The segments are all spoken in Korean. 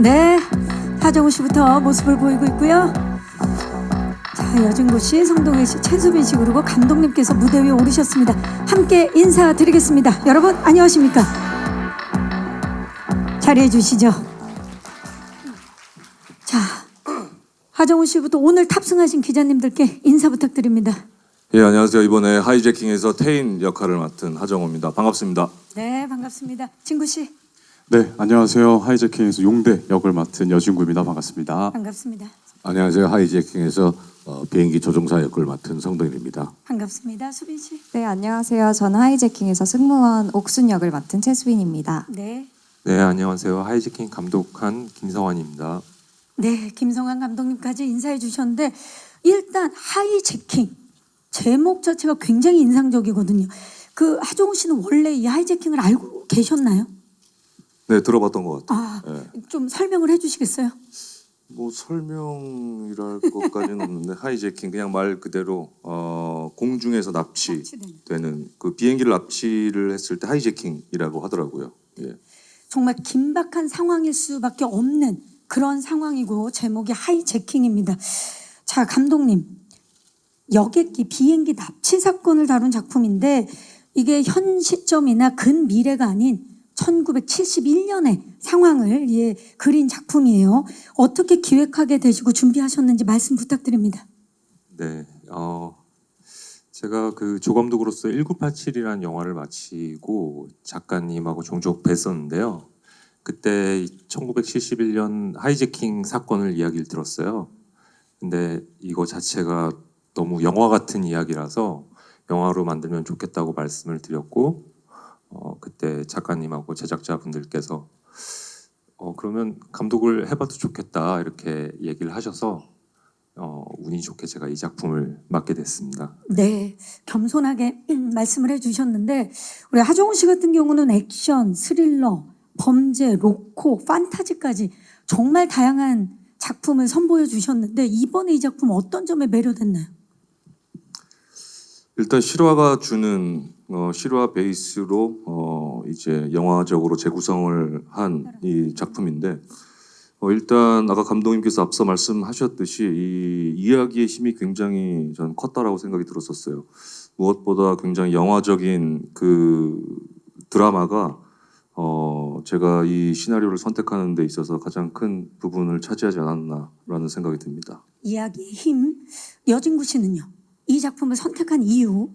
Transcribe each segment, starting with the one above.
네, 하정우 씨부터 모습을 보이고 있고요. 자, 여진구 씨, 성동일 씨, 최수빈 씨 그리고 감독님께서 무대 위에 오르셨습니다. 함께 인사드리겠습니다. 여러분 안녕하십니까? 자리해 주시죠. 자, 하정우 씨부터 오늘 탑승하신 기자님들께 인사 부탁드립니다. 예, 안녕하세요. 이번에 하이제킹에서 태인 역할을 맡은 하정우입니다. 반갑습니다. 네, 반갑습니다. 진구 씨. 네, 안녕하세요. 하이제킹에서 용대 역을 맡은 여진구입니다. 반갑습니다. 반갑습니다. 안녕하세요. 하이제킹에서 비행기 조종사 역을 맡은 성동일입니다. 반갑습니다. 수빈 씨. 네, 안녕하세요. 저는 하이제킹에서 승무원 옥순 역을 맡은 최수빈입니다. 네. 네, 안녕하세요. 하이제킹 감독한 김성환입니다. 네, 김성환 감독님까지 인사해 주셨는데 일단 하이제킹 제목 자체가 굉장히 인상적이거든요. 그 하정우 씨는 원래 이 하이제킹을 알고 계셨나요? 네, 들어봤던 것 같아요. 아, 네. 좀 설명을 해주시겠어요? 뭐 설명이랄 것까지는 없는데 하이제킹 그냥 말 그대로 공중에서 납치되는 그 비행기를 납치를 했을 때 하이제킹이라고 하더라고요. 예. 정말 긴박한 상황일 수밖에 없는 그런 상황이고 제목이 하이제킹입니다. 자, 감독님. 여객기 비행기 납치 사건을 다룬 작품인데 이게 현 시점이나 근미래가 아닌 1971년의 상황을 그린 작품이에요. 어떻게 기획하게 되시고 준비하셨는지 말씀 부탁드립니다. 네, 제가 그 조감독으로서 1987이라는 영화를 마치고 작가님하고 종종 뵀었는데요. 그때 1971년 하이제킹 사건을 이야기를 들었어요. 근데 이거 자체가 너무 영화 같은 이야기라서 영화로 만들면 좋겠다고 말씀을 드렸고 그때 작가님하고 제작자분들께서 그러면 감독을 해봐도 좋겠다 이렇게 얘기를 하셔서 운이 좋게 제가 이 작품을 맡게 됐습니다. 네, 겸손하게 말씀을 해주셨는데 우리 하정우 씨 같은 경우는 액션, 스릴러, 범죄, 로코, 판타지까지 정말 다양한 작품을 선보여 주셨는데 이번에 이 작품 어떤 점에 매료됐나요? 일단 실화가 주는 실화 베이스로 이제 영화적으로 재구성을 한 이 작품인데 일단 아까 감독님께서 앞서 말씀하셨듯이 이 이야기의 힘이 굉장히 전 컸다라고 생각이 들었었어요. 무엇보다 굉장히 영화적인 그 드라마가 제가 이 시나리오를 선택하는 데 있어서 가장 큰 부분을 차지하지 않았나라는 생각이 듭니다. 이야기의 힘, 여진구 씨는요? 이 작품을 선택한 이유?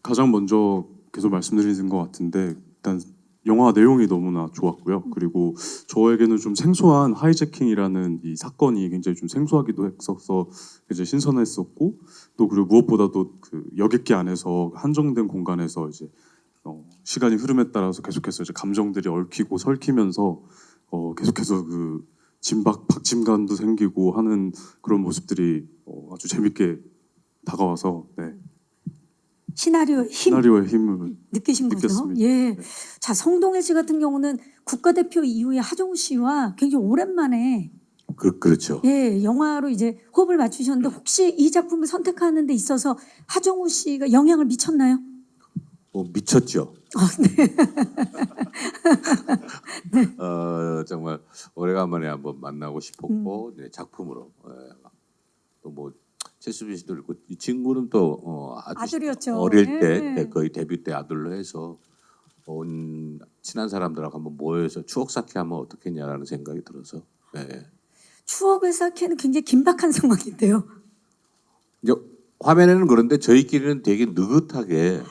가장 먼저 계속 말씀드리는 것 같은데 일단 영화 내용이 너무나 좋았고요. 그리고 저에게는 좀 생소한 하이제킹이라는 이 사건이 굉장히 좀 생소하기도 했어서 이제 신선했었고 또 그리고 무엇보다도 그 여객기 안에서 한정된 공간에서 이제 시간이 흐름에 따라서 계속해서 이제 감정들이 얽히고 설키면서 계속해서 그 박진감도 생기고 하는 그런 모습들이 아주 재밌게 다가와서 네. 시나리오의 힘을 느끼신 거죠? 느꼈습니다. 예. 네. 자, 성동일 씨 같은 경우는 국가대표 이후에 하정우 씨와 굉장히 오랜만에 그렇죠. 영화로 이제 호흡을 맞추셨는데 혹시 이 작품을 선택하는 데 있어서 하정우 씨가 영향을 미쳤나요? 미쳤죠. 네. 정말 오래간만에 한번 만나고 싶었고 네, 작품으로 또 뭐 최수빈 씨도 그렇고 이 친구는 또 아주 아들이었죠. 어릴 예. 때 거의 데뷔 때 아들로 해서 친한 사람들하고 한번 모여서 추억 쌓기하면 어떻겠냐라는 생각이 들어서 추억을 쌓기에는 굉장히 긴박한 상황인데요. 이제 화면에는 그런데 저희끼리는 되게 느긋하게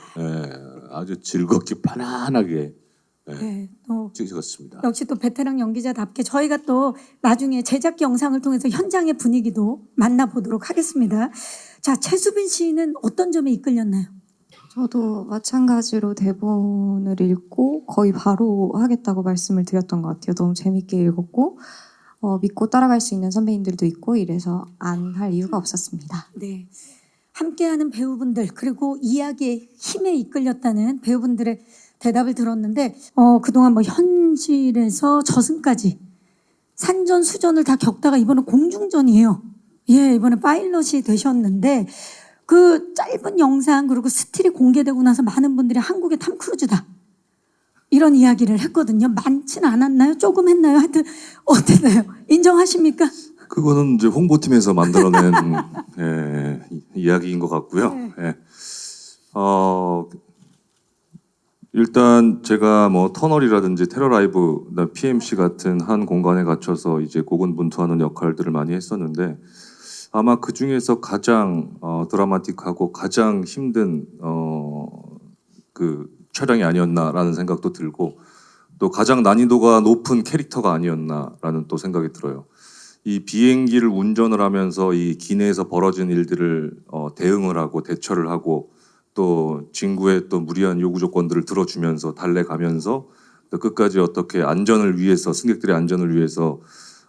아주 즐겁게 편안하게 또 찍었습니다. 역시 또 베테랑 연기자답게 저희가 또 나중에 제작 영상을 통해서 현장의 분위기도 만나보도록 하겠습니다. 자, 최수빈 씨는 어떤 점에 이끌렸나요? 저도 마찬가지로 대본을 읽고 거의 바로 하겠다고 말씀을 드렸던 것 같아요. 너무 재밌게 읽었고 믿고 따라갈 수 있는 선배님들도 있고 이래서 안 할 이유가 없었습니다. 네. 함께하는 배우분들 그리고 이야기의 힘에 이끌렸다는 배우분들의 대답을 들었는데 그동안 뭐 현실에서 저승까지 산전수전을 다 겪다가 이번은 공중전이에요. 이번에 파일럿이 되셨는데 그 짧은 영상 그리고 스틸이 공개되고 나서 많은 분들이 한국의 탐 크루즈다. 이런 이야기를 했거든요. 많지는 않았나요? 조금 했나요? 하여튼 어땠나요? 인정하십니까? 그거는 이제 홍보팀에서 만들어낸 이야기인 것 같고요. 네. 예. 일단 제가 뭐 터널이라든지 테러라이브, PMC 같은 한 공간에 갇혀서 이제 고군분투하는 역할들을 많이 했었는데 아마 그 중에서 가장 드라마틱하고 가장 힘든 그 촬영이 아니었나라는 생각도 들고 또 가장 난이도가 높은 캐릭터가 아니었나라는 또 생각이 들어요. 이 비행기를 운전을 하면서 이 기내에서 벌어진 일들을 대응을 하고 대처를 하고 또 진구의 또 무리한 요구 조건들을 들어주면서 달래가면서 또 끝까지 어떻게 안전을 위해서 승객들의 안전을 위해서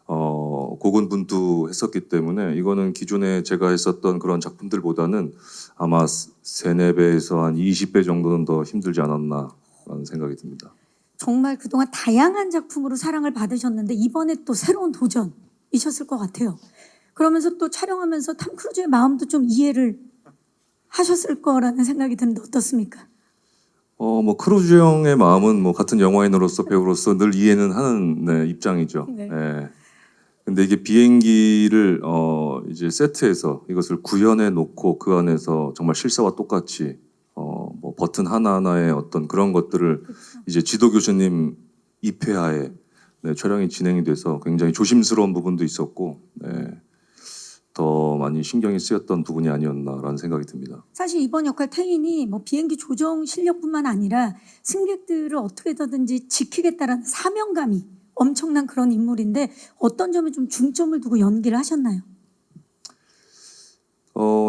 고군분투했었기 때문에 이거는 기존에 제가 했었던 그런 작품들보다는 아마 3-4배에서 한 20배 정도는 더 힘들지 않았나라는 생각이 듭니다. 정말 그동안 다양한 작품으로 사랑을 받으셨는데 이번에 또 새로운 도전이셨을 것 같아요. 그러면서 또 촬영하면서 탐 크루즈의 마음도 좀 이해를 하셨을 거라는 생각이 드는데 어떻습니까? 뭐 크루즈 형의 마음은 뭐 같은 영화인으로서 배우로서 늘 이해는 하는 입장이죠. 네. 예. 근데 이게 비행기를 이제 세트에서 이것을 구현해 놓고 그 안에서 정말 실사와 똑같이 뭐 버튼 하나하나의 어떤 그런 것들을 이제 지도 교수님 입회하에 촬영이 진행이 돼서 굉장히 조심스러운 부분도 있었고 더 많이 신경이 쓰였던 부분이 아니었나라는 생각이 듭니다. 사실 이번 역할 태인이 뭐 비행기 조종 실력뿐만 아니라 승객들을 어떻게든지 지키겠다라는 사명감이 엄청난 그런 인물인데 어떤 점에 좀 중점을 두고 연기를 하셨나요?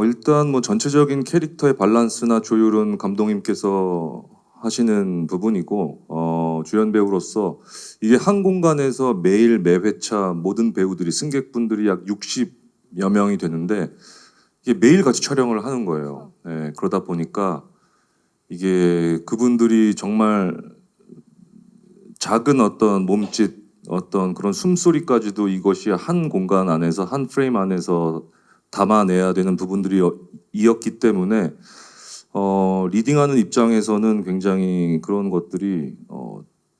일단 뭐 전체적인 캐릭터의 밸런스나 조율은 감독님께서 하시는 부분이고 주연 배우로서 이게 한 공간에서 매일 매 회차 모든 배우들이 승객분들이 약 60여 명이 되는데 이게 매일 같이 촬영을 하는 거예요. 네, 그러다 보니까 이게 그분들이 정말 작은 어떤 몸짓 어떤 그런 숨소리까지도 이것이 한 공간 안에서 한 프레임 안에서 담아내야 되는 부분들이었기 때문에 리딩하는 입장에서는 굉장히 그런 것들이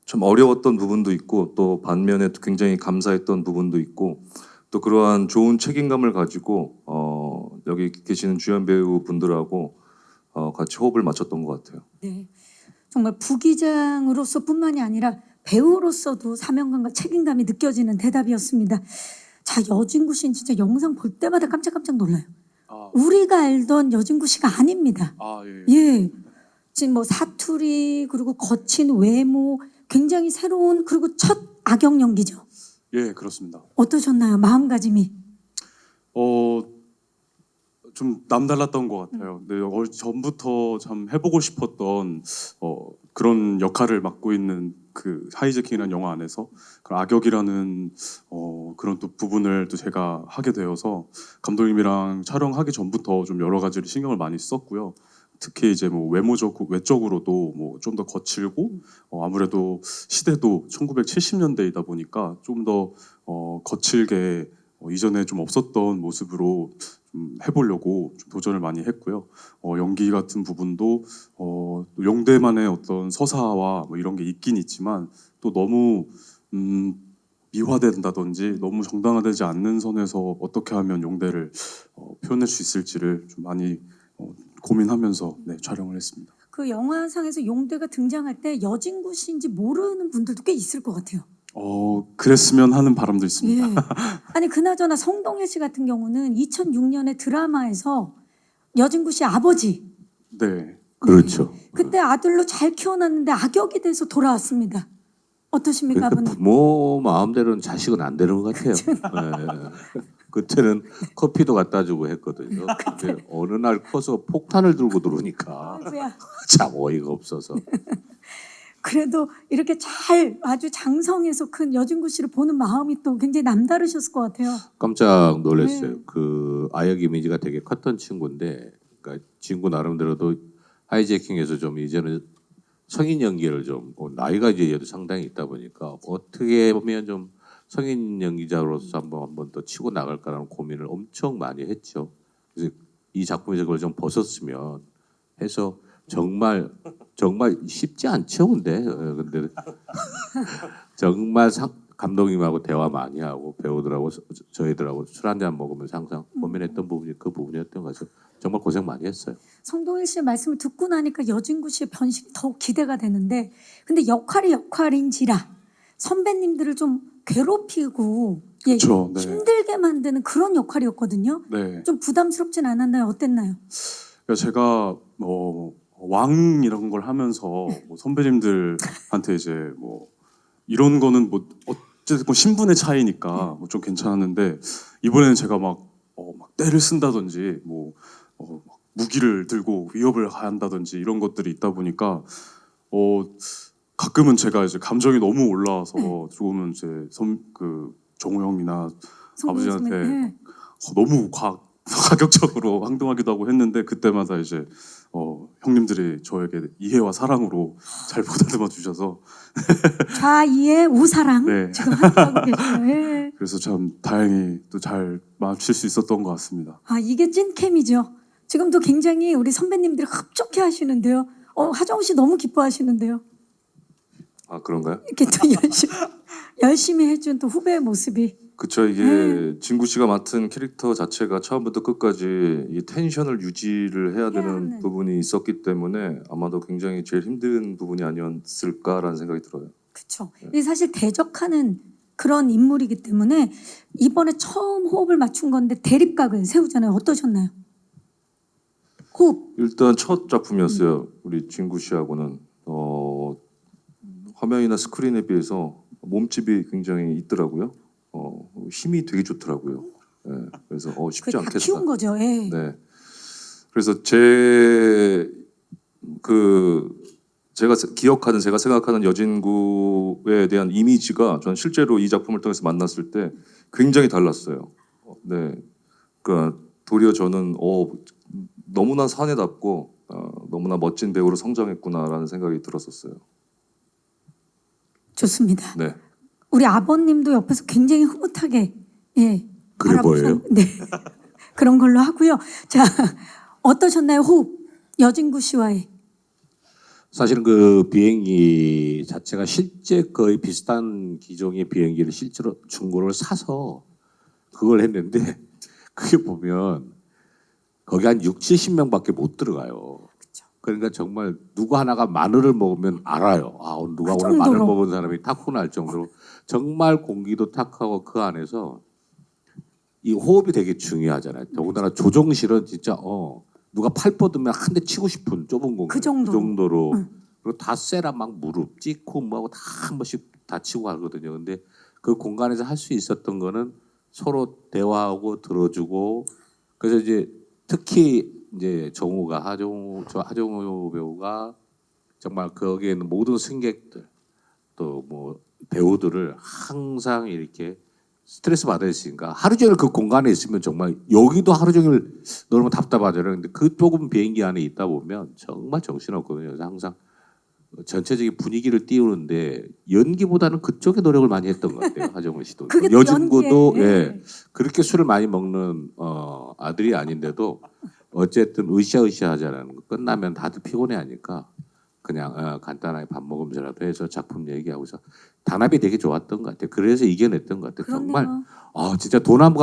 참 어려웠던 부분도 있고 또 반면에 또 굉장히 감사했던 부분도 있고 또 그러한 좋은 책임감을 가지고 여기 계시는 주연 배우 분들하고 같이 호흡을 맞췄던 것 같아요. 네, 정말 부기장으로서뿐만이 아니라 배우로서도 사명감과 책임감이 느껴지는 대답이었습니다. 자, 여진구 씨는 진짜 영상 볼 때마다 깜짝깜짝 놀라요. 우리가 알던 여진구 씨가 아닙니다. 예, 지금 뭐 사투리 그리고 거친 외모 굉장히 새로운 그리고 첫 악역 연기죠. 예, 그렇습니다. 어떠셨나요? 마음가짐이? 좀 남달랐던 것 같아요. 네, 전부터 참 해보고 싶었던 그런 역할을 맡고 있는 그 하이제킹이라는 영화 안에서 그 악역이라는 그런 또 부분을 또 제가 하게 되어서 감독님이랑 촬영하기 전부터 좀 여러 가지를 신경을 많이 썼고요. 특히 이제 뭐 외적으로도 뭐 좀 더 거칠고 아무래도 시대도 1970년대이다 보니까 좀 더 거칠게 이전에 좀 없었던 모습으로 좀 해보려고 좀 도전을 많이 했고요. 연기 같은 부분도 또 용대만의 어떤 서사와 뭐 이런 게 있긴 있지만 또 너무 미화된다든지 너무 정당화되지 않는 선에서 어떻게 하면 용대를 표현할 수 있을지를 좀 많이 고민하면서 촬영을 했습니다. 그 영화상에서 용대가 등장할 때 여진구 씨인지 모르는 분들도 꽤 있을 것 같아요. 그랬으면 하는 바람도 있습니다. 예. 아니 그나저나 성동일 씨 같은 경우는 2006년에 드라마에서 여진구 씨 아버지. 네. 그렇죠. 그때 아들로 잘 키워놨는데 악역이 돼서 돌아왔습니다. 어떠십니까, 그러니까 아버님? 부모 마음대로는 자식은 안 되는 것 같아요. 예. 그때는 커피도 갖다 주고 했거든요. 근데 어느 날 커서 폭탄을 들고 들어오니까 아이고야. 참 어이가 없어서. 그래도 이렇게 잘 아주 장성해서 큰 여진구 씨를 보는 마음이 또 굉장히 남다르셨을 것 같아요. 깜짝 놀랐어요. 네. 그 아역 이미지가 되게 컸던 친구인데, 그러니까 친구 나름대로도 하이제킹에서 좀 이제는 성인 연기를 좀 나이가 이제 얘도 상당히 있다 보니까 어떻게 보면 좀 성인 연기자로서 한번 더 치고 나갈까라는 고민을 엄청 많이 했죠. 그래서 이 작품에서 그걸 좀 벗었으면 해서 정말 정말 쉽지 않죠, 근데 근데 정말 감독님하고 대화 많이 하고 배우들하고 저희들하고 술 한잔 먹으면서 항상 고민했던 부분이 그 부분이었던 거죠. 정말 고생 많이 했어요. 성동일 씨의 말씀을 듣고 나니까 여진구 씨의 변신이 더욱 기대가 되는데, 근데 역할이 역할인지라 선배님들을 좀 괴롭히고 예, 그쵸, 네. 힘들게 만드는 그런 역할이었거든요. 네. 좀 부담스럽진 않았나요? 어땠나요? 그러니까 제가 왕 이런 걸 하면서 뭐 선배님들한테 이제 뭐 이런 거는 뭐 어쨌든 신분의 차이니까 뭐좀 괜찮았는데, 이번에는 제가 막 때를 쓴다든지 막 무기를 들고 위협을 한다든지 이런 것들이 있다 보니까 가끔은 제가 이제 감정이 너무 올라와서 조금은 이제 정우 형이나 성동일 아버지한테 선배님, 예. 너무 가격적으로 행동하기도 하고 했는데, 그때마다 이제 형님들이 저에게 이해와 사랑으로 잘 보다듬어 주셔서 좌이의 우사랑 네. 지금 함께하고 계시네요. 예. 그래서 참 다행히 또 잘 마칠 수 있었던 것 같습니다. 아, 이게 찐캠이죠. 지금도 굉장히 우리 선배님들이 흡족해 하시는데요. 하정우 씨 너무 기뻐하시는데요. 아 그런가요? 이렇게 또 열심히 해준 또 후배의 모습이. 그쵸. 이게 진구 씨가 맡은 캐릭터 자체가 처음부터 끝까지 이 텐션을 유지를 해야 되는 하는. 부분이 있었기 때문에 아마도 굉장히 제일 힘든 부분이 아니었을까라는 생각이 들어요. 그렇죠. 이게 사실 대적하는 그런 인물이기 때문에 이번에 처음 호흡을 맞춘 건데 대립각을 세우잖아요. 어떠셨나요? 호흡. 일단 첫 작품이었어요. 우리 진구 씨하고는 화면이나 스크린에 비해서 몸집이 굉장히 있더라고요. 힘이 되게 좋더라고요. 예, 그래서 쉽지 그게 다 않겠다. 키운 거죠. 예. 네. 그래서 제가 생각하는 여진구에 대한 이미지가 전 실제로 이 작품을 통해서 만났을 때 굉장히 달랐어요. 네. 그러니까 도리어 저는 너무나 사내답고 너무나 멋진 배우로 성장했구나라는 생각이 들었었어요. 좋습니다. 네. 우리 아버님도 옆에서 굉장히 흐뭇하게 그래 보여요? 네. 그런 걸로 하고요. 자, 어떠셨나요? 호흡. 여진구 씨와의. 사실은 그 비행기 자체가 실제 거의 비슷한 기종의 비행기를 실제로 중고를 사서 그걸 했는데, 그게 보면 거기 한 6, 70명밖에 못 들어가요. 그러니까 정말 누구 하나가 마늘을 먹으면 알아요. 누가 그 오늘 마늘 정도로. 먹은 사람이 탔구나 할 정도로 정말 공기도 탁하고, 그 안에서 이 호흡이 되게 중요하잖아요. 더군다나 조종실은 진짜 누가 팔 뻗으면 한 대 치고 싶은 좁은 공간. 그 정도로. 그리고 다 쎄라 막 무릎 찍고 뭐하고 다 한 번씩 다 치고 하거든요. 근데 그 공간에서 할 수 있었던 거는 서로 대화하고 들어주고, 그래서 이제 특히 이제 하정우 배우가 정말 거기에 있는 모든 승객들 또 뭐 배우들을 항상 이렇게 스트레스 받으시니까 하루 종일 그 공간에 있으면 정말 여기도 하루 종일 너무 답답하잖아요. 근데 그 좁은 비행기 안에 있다 보면 정말 정신없거든요. 그래서 항상 전체적인 분위기를 띄우는데 연기보다는 그쪽에 노력을 많이 했던 것 같아요. 하정우 씨도. 그게 또 여진구도 연기에. 그렇게 술을 많이 먹는 아들이 아닌데도 어쨌든 으쌰으쌰 하잖아요. 끝나면 다들 피곤해 하니까 그냥 간단하게 밥 먹으면서라도 해서 작품 얘기하고서 단합이 되게 좋았던 것 같아요. 그래서 이겨냈던 것 같아요. 그렇네요. 정말 진짜 돈 안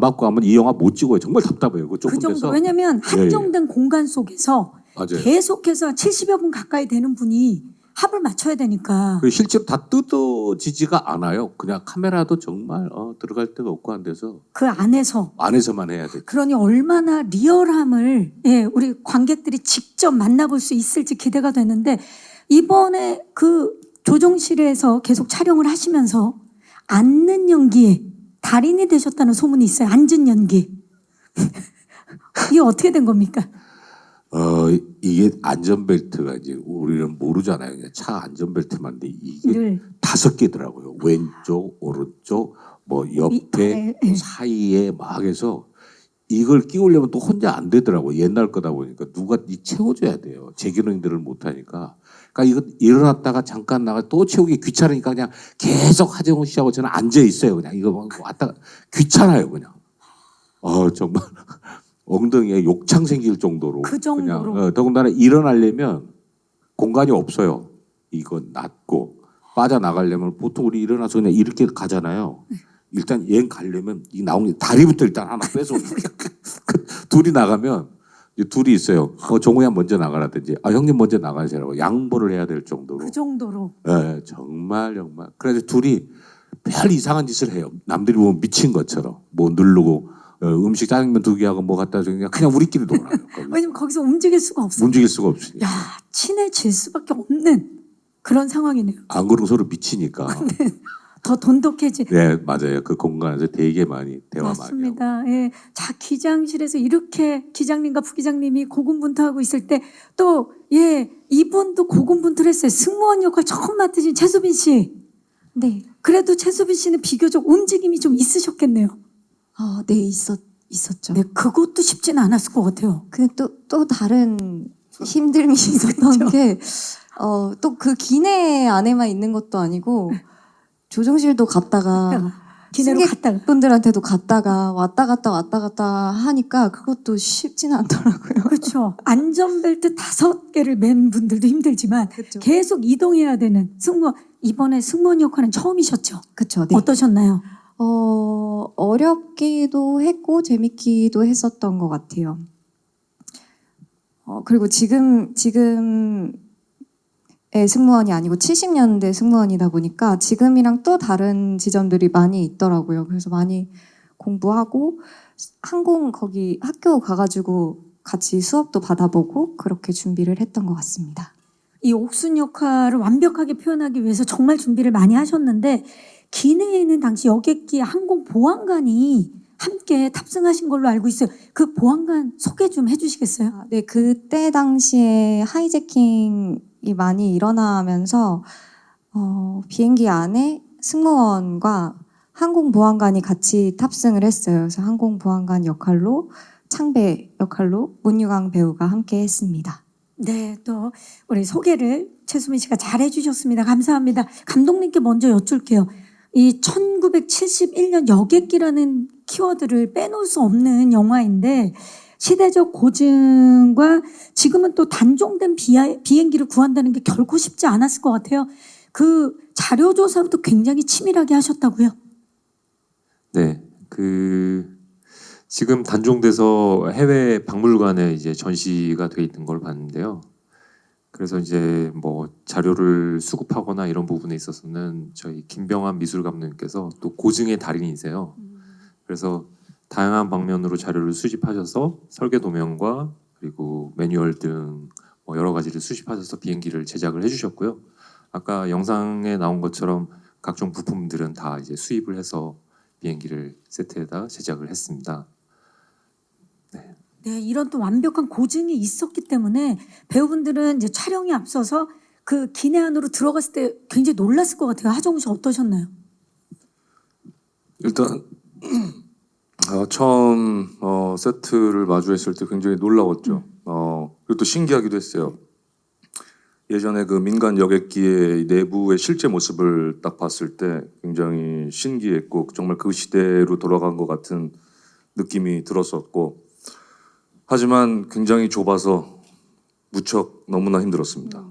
받고 하면 이 영화 못 찍어요. 정말 답답해요. 그 좁은 그 정도. 데서. 왜냐하면 예, 예. 한정된 공간 속에서 맞아요. 계속해서 70여 분 가까이 되는 분이 합을 맞춰야 되니까. 그 실제로 다 뜯어지지가 않아요. 그냥 카메라도 정말 들어갈 데가 없고 한 데서 그 안에서만 해야 돼. 그러니 얼마나 리얼함을 우리 관객들이 직접 만나볼 수 있을지 기대가 되는데, 이번에 그 조종실에서 계속 촬영을 하시면서 앉는 연기에 달인이 되셨다는 소문이 있어요. 앉은 연기. 이게 어떻게 된 겁니까? 이게 안전벨트가 이제 우리는 모르잖아요. 그냥 차 안전벨트만데 이게 늘 5개더라고요. 왼쪽, 오른쪽, 뭐 옆에, 밑에, 뭐 사이에 막 해서 이걸 끼우려면 또 혼자 안 되더라고요. 옛날 거다 보니까 누가 채워줘야 돼요. 제기능들을 못 하니까. 그러니까 이거 일어났다가 잠깐 나가 또 채우기 귀찮으니까 그냥 계속 하정우 씨하고 저는 앉아 있어요. 그냥 이거 막 왔다가 귀찮아요. 그냥. 정말 엉덩이에 욕창 생길 정도로. 그 정도로. 그냥 더군다나 일어나려면 공간이 없어요. 이거 낮고 빠져나가려면 보통 우리 일어나서 그냥 이렇게 가잖아요. 일단 얘 가려면 이 나온 게 다리부터 일단 하나 빼서 둘이 나가면 이제 둘이 있어요. 종우야 먼저 나가라든지 형님 먼저 나가세요라고 양보를 해야 될 정도로. 그 정도로. 예, 정말. 그래서 둘이 별 이상한 짓을 해요. 남들이 보면 미친 것처럼 뭐 누르고 음식 짜장면 2개 하고 뭐 갖다 주면 그냥 우리끼리 놀아요. 거기서. 왜냐면 거기서 움직일 수가 없어요. 움직일 수가 없으니까. 야, 친해질 수밖에 없는 그런 상황이네요. 안 그러고 서로 미치니까. 더 돈독해지. 네, 맞아요. 그 공간에서 되게 많이 대화 많이 하고. 맞습니다. 예. 자, 기장실에서 이렇게 기장님과 부기장님이 고군분투하고 있을 때 또 이분도 고군분투를 했어요. 승무원 역할 처음 맡으신 최수빈 씨. 네. 그래도 최수빈 씨는 비교적 움직임이 좀 있으셨겠네요. 네, 있었죠. 네, 그것도 쉽지는 않았을 것 같아요. 근데 또 다른 힘듦이 있었던 게, 또 그 기내 안에만 있는 것도 아니고, 조종실도 갔다가, 기내로 갔다가. 승객분들한테도 갔다가, 왔다 갔다 하니까 그것도 쉽지는 않더라고요. 그렇죠. 안전벨트 5개를 맨 분들도 힘들지만 그쵸. 계속 이동해야 되는 승무원. 이번에 승무원 역할은 처음이셨죠? 그쵸, 네. 어떠셨나요? 어렵기도 했고, 재밌기도 했었던 것 같아요. 그리고 지금의 승무원이 아니고 70년대 승무원이다 보니까 지금이랑 또 다른 지점들이 많이 있더라고요. 그래서 많이 공부하고 항공 거기 학교 가가지고 같이 수업도 받아보고 그렇게 준비를 했던 것 같습니다. 이 옥순 역할을 완벽하게 표현하기 위해서 정말 준비를 많이 하셨는데 기내에 있는 당시 여객기 항공 보안관이 함께 탑승하신 걸로 알고 있어요. 그 보안관 소개 좀 해주시겠어요? 네, 그때 당시에 하이제킹이 많이 일어나면서 비행기 안에 승무원과 항공보안관이 같이 탑승을 했어요. 그래서 항공보안관 역할로 창배 역할로 문유강 배우가 함께 했습니다. 네, 또 우리 소개를 최수민 씨가 잘 해주셨습니다. 감사합니다. 감독님께 먼저 여쭐게요. 이 1971년 여객기라는 키워드를 빼놓을 수 없는 영화인데 시대적 고증과 지금은 또 단종된 비행기를 구한다는 게 결코 쉽지 않았을 것 같아요. 그 자료 조사도 굉장히 치밀하게 하셨다고요? 네, 지금 단종돼서 해외 박물관에 이제 전시가 돼 있는 걸 봤는데요. 그래서 이제 뭐 자료를 수급하거나 이런 부분에 있어서는 저희 김병환 미술 감독님께서 또 고증의 달인이세요. 그래서 다양한 방면으로 자료를 수집하셔서 설계 도면과 그리고 매뉴얼 등 뭐 여러 가지를 수집하셔서 비행기를 제작을 해주셨고요. 아까 영상에 나온 것처럼 각종 부품들은 다 이제 수입을 해서 비행기를 세트에다 제작을 했습니다. 네, 이런 또 완벽한 고증이 있었기 때문에 배우분들은 이제 촬영에 앞서서 그 기내 안으로 들어갔을 때 굉장히 놀랐을 것 같아요. 하정우 씨 어떠셨나요? 일단 처음 세트를 마주했을 때 굉장히 놀라웠죠. 그리고 또 신기하기도 했어요. 예전에 그 민간 여객기의 내부의 실제 모습을 딱 봤을 때 굉장히 신기했고 정말 그 시대로 돌아간 것 같은 느낌이 들었었고 하지만 굉장히 좁아서 무척 너무나 힘들었습니다.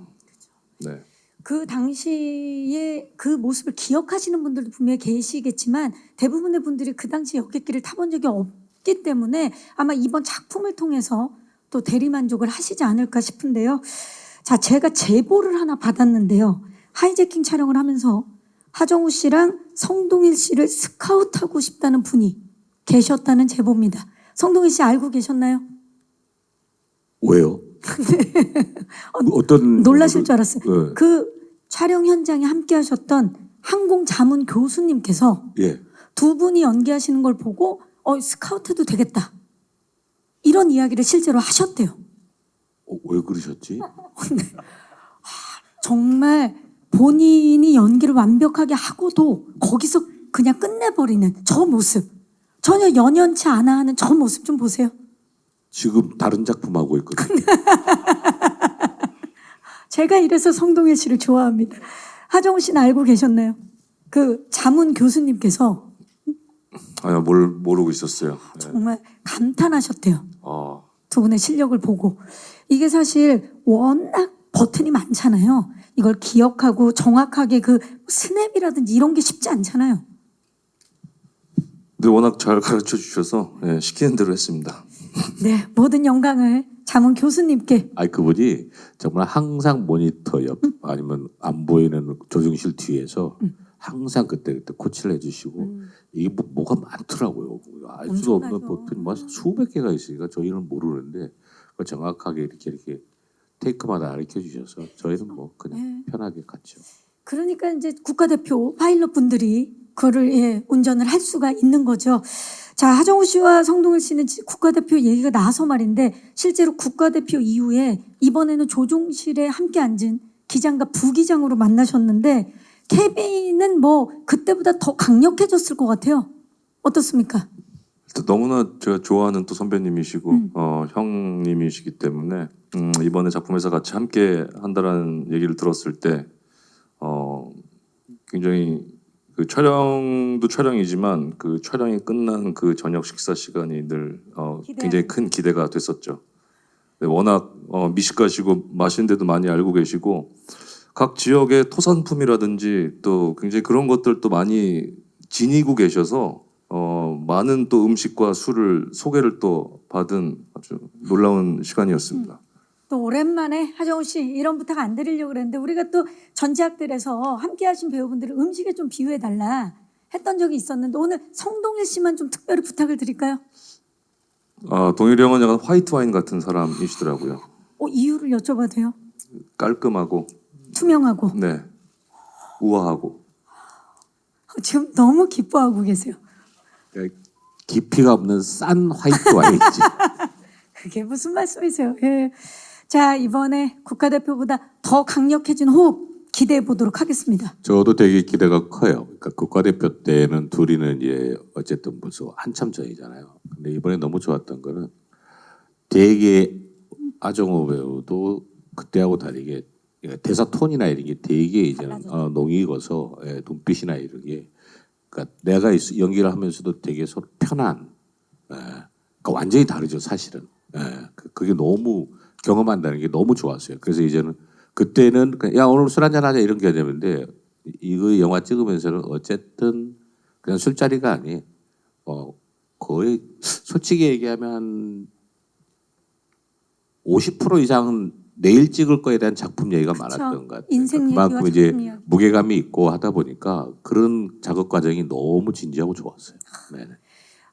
네. 그 당시에 그 모습을 기억하시는 분들도 분명히 계시겠지만 대부분의 분들이 그 당시 여객기를 타본 적이 없기 때문에 아마 이번 작품을 통해서 또 대리만족을 하시지 않을까 싶은데요. 자, 제가 제보를 하나 받았는데요. 하이제킹 촬영을 하면서 하정우 씨랑 성동일 씨를 스카우트하고 싶다는 분이 계셨다는 제보입니다. 성동일 씨 알고 계셨나요? 왜요? 어떤 놀라실 줄 알았어요. 네. 그 촬영 현장에 함께 하셨던 항공 자문 교수님께서 예. 두 분이 연기하시는 걸 보고 스카우트도 되겠다. 이런 이야기를 실제로 하셨대요. 왜 그러셨지? 정말 본인이 연기를 완벽하게 하고도 거기서 그냥 끝내버리는 저 모습. 전혀 연연치 않아 하는 저 모습 좀 보세요. 지금 다른 작품 하고 있거든요. 제가 이래서 성동일 씨를 좋아합니다. 하정우 씨는 알고 계셨나요? 그 자문 교수님께서 아니요, 모르고 있었어요. 네. 정말 감탄하셨대요. 아, 두 분의 실력을 보고. 이게 사실 워낙 버튼이 많잖아요. 이걸 기억하고 정확하게 그 스냅이라든지 이런 게 쉽지 않잖아요. 근데 워낙 잘 가르쳐 주셔서 예, 시키는 대로 했습니다. 네, 모든 영광을 자문 교수님께. 아니 그분이 정말 항상 모니터 옆 아니면 안 보이는 조정실 뒤에서 항상 그때 코치를 해주시고 이게 뭐가 많더라고요. 알 수 없는 엄청나죠. 버튼이 막 수백 개가 있으니까 저희는 모르는데 그걸 정확하게 이렇게 테이크마다 가르쳐 주셔서 저희는 뭐 그냥 편하게 갔죠. 그러니까 이제 국가대표 파일럿 분들이 그거를 운전을 할 수가 있는 거죠. 자, 하정우 씨와 성동일 씨는 국가대표 얘기가 나와서 말인데 실제로 국가대표 이후에 이번에는 조종실에 함께 앉은 기장과 부기장으로 만나셨는데 케빈은 뭐 그때보다 더 강력해졌을 것 같아요. 어떻습니까? 일단 너무나 제가 좋아하는 또 선배님이시고 형님이시기 때문에 이번에 작품에서 같이 함께 한다라는 얘기를 들었을 때 굉장히 그 촬영도 촬영이지만 그 촬영이 끝난 그 저녁 식사 시간이 늘 굉장히 큰 기대가 됐었죠. 네, 워낙 미식가시고 맛있는 데도 많이 알고 계시고 각 지역의 토산품이라든지 또 굉장히 그런 것들도 많이 지니고 계셔서 많은 또 음식과 술을 소개를 또 받은 아주 놀라운 시간이었습니다. 또 오랜만에 하정우 씨 이런 부탁 안 드리려고 그랬는데 우리가 또 전지학들에서 함께 하신 배우분들을 음식에 좀 비유해 달라 했던 적이 있었는데 오늘 성동일 씨만 좀 특별히 부탁을 드릴까요? 동일이 형은 약간 화이트 와인 같은 사람이시더라고요. 이유를 여쭤봐도 돼요? 깔끔하고 투명하고 네 우아하고 지금 너무 기뻐하고 계세요. 그러니까 깊이가 없는 싼 화이트 와인이지. 그게 무슨 말씀이세요? 예. 자, 이번에 국가대표보다 더 강력해진 호흡 기대해 보도록 하겠습니다. 저도 되게 기대가 커요. 그러니까 국가대표 때는 둘이는 이제 어쨌든 벌써 한참 전이잖아요. 근데 이번에 너무 좋았던 거는 되게 아정우 배우도 그때하고 다르게 대사 톤이나 이런 게 되게 이제는 농익어서 눈빛이나 이런 게 그러니까 내가 연기를 하면서도 되게 서로 편한 그러니까 완전히 다르죠 사실은. 그게 너무 경험한다는 게 너무 좋았어요. 그래서 이제는 그때는 야 오늘 술 한잔 하자 이런 개념인데 이거 영화 찍으면서는 어쨌든 그냥 술자리가 아니 거의 솔직히 얘기하면 한 50% 이상 내일 찍을 거에 대한 작품 얘기가 많았던 것 같아요. 인생 그만큼 얘기와 이제 작품 이야기. 무게감이 있고 하다 보니까 그런 작업 과정이 너무 진지하고 좋았어요. 네.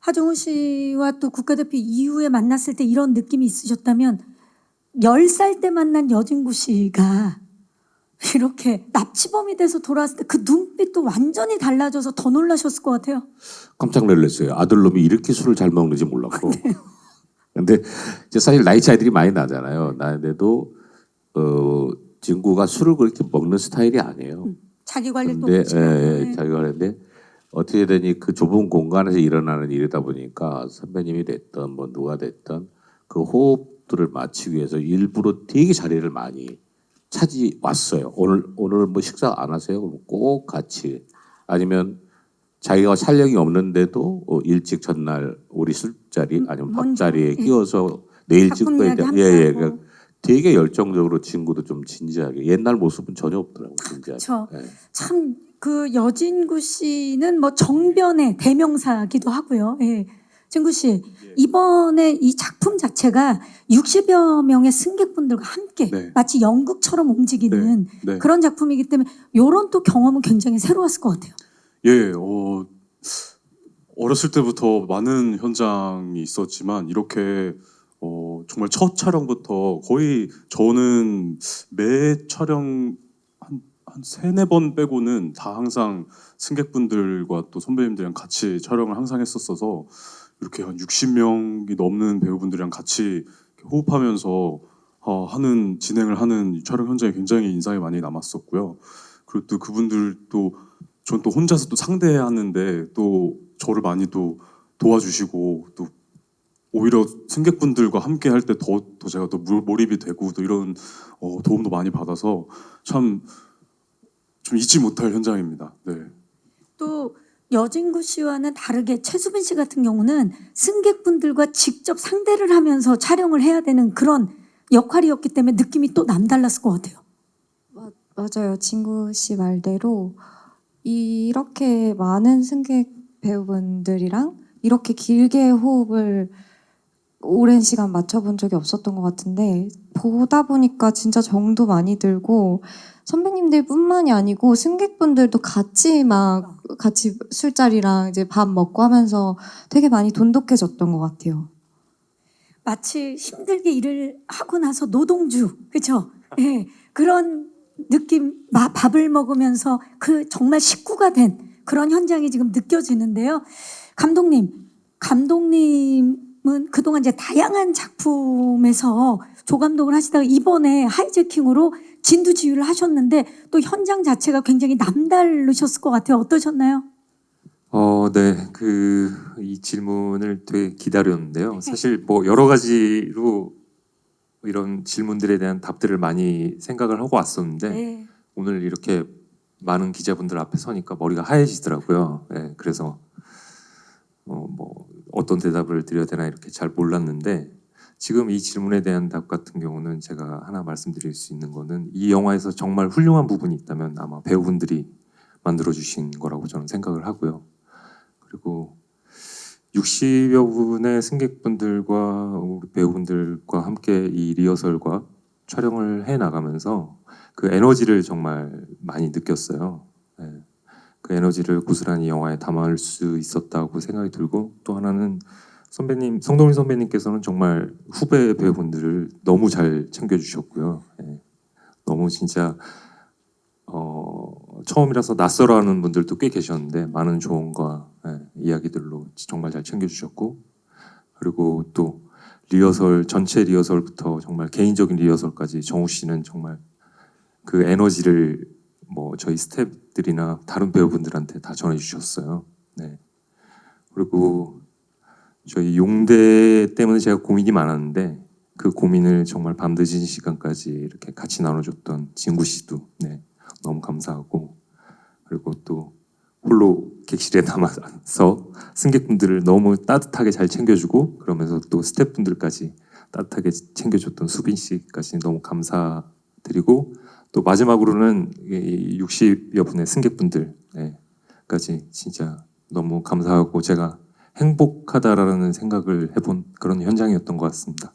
하정우 씨와 또 국가대표 이후에 만났을 때 이런 느낌이 있으셨다면 10살 때 만난 여진구 씨가 이렇게 납치범이 돼서 돌아왔을 때 그 눈빛도 완전히 달라져서 더 놀라셨을 것 같아요. 깜짝 놀랐어요. 아들놈이 이렇게 술을 잘 먹는지 몰랐고. 근데 이제 사실 나이 차이들이 많이 나잖아요. 나는데도 진구가 술을 그렇게 먹는 스타일이 아니에요. 자기 관리도 근데 엄청나고. 자기 관리인데 어떻게 되니 그 좁은 공간에서 일어나는 일이다 보니까 선배님이 됐던 뭐 누가 됐던 그 호흡들을 맞추기 위해서 일부러 되게 자리를 많이 왔어요. 오늘 뭐 식사 안 하세요? 그럼 꼭 같이 아니면 자기가 촬영이 없는데도 일찍 전날 우리 술자리 아니면 밥자리에 끼워서 내일 찍 거에 대한 그러니까 되게 열정적으로 친구도 좀 진지하게 옛날 모습은 전혀 없더라고요. 진지하게. 그렇죠. 참 그 여진구 씨는 뭐 정변의 대명사기도 하고요. 예. 진구 씨 이번에 이 작품 자체가 60여 명의 승객분들과 함께 네. 마치 연극처럼 움직이는 네. 그런 작품이기 때문에 이런 또 경험은 굉장히 새로웠을 것 같아요. 예, 어렸을 때부터 많은 현장이 있었지만 이렇게 정말 첫 촬영부터 거의 저는 매 촬영 한 3-4번 빼고는 다 항상 승객분들과 또 선배님들이랑 같이 촬영을 항상 했었어서 이렇게 한 60명이 넘는 배우분들이랑 같이 호흡하면서 진행을 하는 이 촬영 현장이 굉장히 인상이 많이 남았었고요. 그리고 또 그분들도 전 또 혼자서 또 상대하는데 또 저를 많이 또 도와주시고 또 오히려 승객분들과 함께 할 때 더 제가 또 몰입이 되고 또 이런 도움도 많이 받아서 참 좀 잊지 못할 현장입니다. 네. 또 여진구 씨와는 다르게 최수빈 씨 같은 경우는 승객분들과 직접 상대를 하면서 촬영을 해야 되는 그런 역할이었기 때문에 느낌이 또 남달랐을 것 같아요. 맞아요. 진구 씨 말대로 이렇게 많은 승객 배우분들이랑 이렇게 길게 호흡을 오랜 시간 맞춰본 적이 없었던 것 같은데 보다 보니까 진짜 정도 많이 들고 선배님들뿐만이 아니고 승객분들도 같이 술자리랑 이제 밥 먹고 하면서 되게 많이 돈독해졌던 것 같아요. 마치 힘들게 일을 하고 나서 노동주, 그렇죠? 예, 그런 느낌, 밥을 먹으면서 그 정말 식구가 된 그런 현장이 지금 느껴지는데요. 감독님은 그동안 이제 다양한 작품에서 조감독을 하시다가 이번에 하이제킹으로 진두지휘를 하셨는데 또 현장 자체가 굉장히 남다르셨을 것 같아요. 어떠셨나요? 네. 이 질문을 되게 기다렸는데요. 사실 뭐 여러 가지로 이런 질문들에 대한 답들을 많이 생각을 하고 왔었는데 네. 오늘 이렇게 많은 기자분들 앞에 서니까 머리가 하얘지더라고요. 네, 그래서 뭐 어떤 대답을 드려야 되나 이렇게 잘 몰랐는데 지금 이 질문에 대한 답 같은 경우는 제가 하나 말씀드릴 수 있는 거는 이 영화에서 정말 훌륭한 부분이 있다면 아마 배우분들이 만들어 주신 거라고 저는 생각을 하고요. 그리고 60여 분의 승객분들과 우리 배우분들과 함께 이 리허설과 촬영을 해 나가면서 그 에너지를 정말 많이 느꼈어요. 네. 그 에너지를 고스란히 영화에 담을 수 있었다고 생각이 들고 또 하나는 성동일 선배님께서는 정말 후배 배우분들을 너무 잘 챙겨주셨고요. 네. 너무 진짜 처음이라서 낯설어하는 분들도 꽤 계셨는데 많은 조언과 이야기들로 정말 잘 챙겨주셨고 그리고 또 리허설 전체 리허설부터 정말 개인적인 리허설까지 정우 씨는 정말 그 에너지를 뭐 저희 스태프들이나 다른 배우분들한테 다 전해주셨어요. 네. 그리고 저희 용대 때문에 제가 고민이 많았는데 그 고민을 정말 밤늦은 시간까지 이렇게 같이 나눠줬던 진구 씨도 너무 감사하고 그리고 또 홀로 객실에 남아서 승객분들을 너무 따뜻하게 잘 챙겨주고 그러면서 또 스태프분들까지 따뜻하게 챙겨줬던 수빈 씨까지 너무 감사드리고 또 마지막으로는 60여 분의 승객분들까지 진짜 너무 감사하고 제가 행복하다라는 생각을 해본 그런 현장이었던 것 같습니다.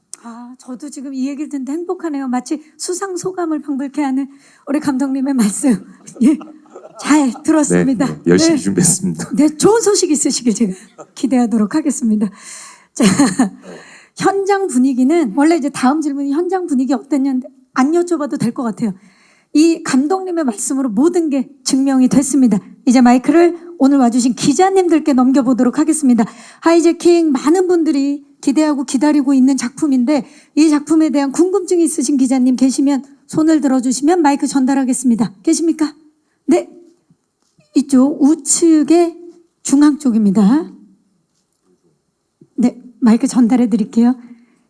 저도 지금 이 얘기를 듣는데 행복하네요. 마치 수상 소감을 방불케 하는 우리 감독님의 말씀. 예, 잘 들었습니다. 네, 열심히 준비했습니다. 네, 좋은 소식 있으시길 제가 기대하도록 하겠습니다. 자, 현장 분위기는 원래 이제 다음 질문이 현장 분위기 어땠냐는데 안 여쭤봐도 될 것 같아요. 이 감독님의 말씀으로 모든 게 증명이 됐습니다. 이제 마이크를 오늘 와주신 기자님들께 넘겨보도록 하겠습니다. 하이제킹 많은 분들이 기대하고 기다리고 있는 작품인데 이 작품에 대한 궁금증이 있으신 기자님 계시면 손을 들어주시면 마이크 전달하겠습니다. 계십니까? 네, 이쪽 우측의 중앙 쪽입니다. 네, 마이크 전달해 드릴게요.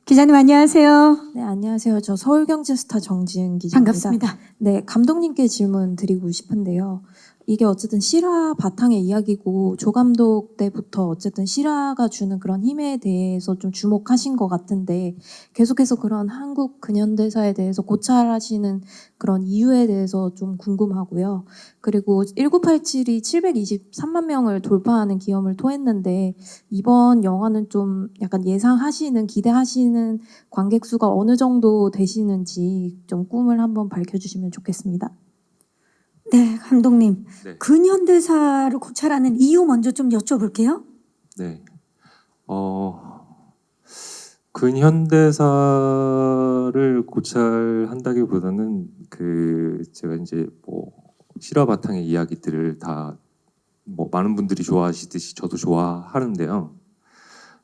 기자님 안녕하세요. 네, 안녕하세요. 저 서울경제스타 정지은 기자입니다. 반갑습니다. 네, 감독님께 질문 드리고 싶은데요. 이게 어쨌든 실화 바탕의 이야기고 조 감독 때부터 어쨌든 실화가 주는 그런 힘에 대해서 좀 주목하신 것 같은데 계속해서 그런 한국 근현대사에 대해서 고찰하시는 그런 이유에 대해서 좀 궁금하고요. 그리고 1987이 723만 명을 돌파하는 기염을 토했는데 이번 영화는 좀 약간 예상하시는 기대하시는 관객 수가 어느 정도 되시는지 좀 꿈을 한번 밝혀주시면 좋겠습니다. 네, 감독님. 네. 근현대사를 고찰하는 이유 먼저 좀 여쭤볼게요. 네. 근현대사를 고찰한다기보다는 제가 이제 뭐 실화 바탕의 이야기들을 다 뭐 많은 분들이 좋아하시듯이 저도 좋아하는데요.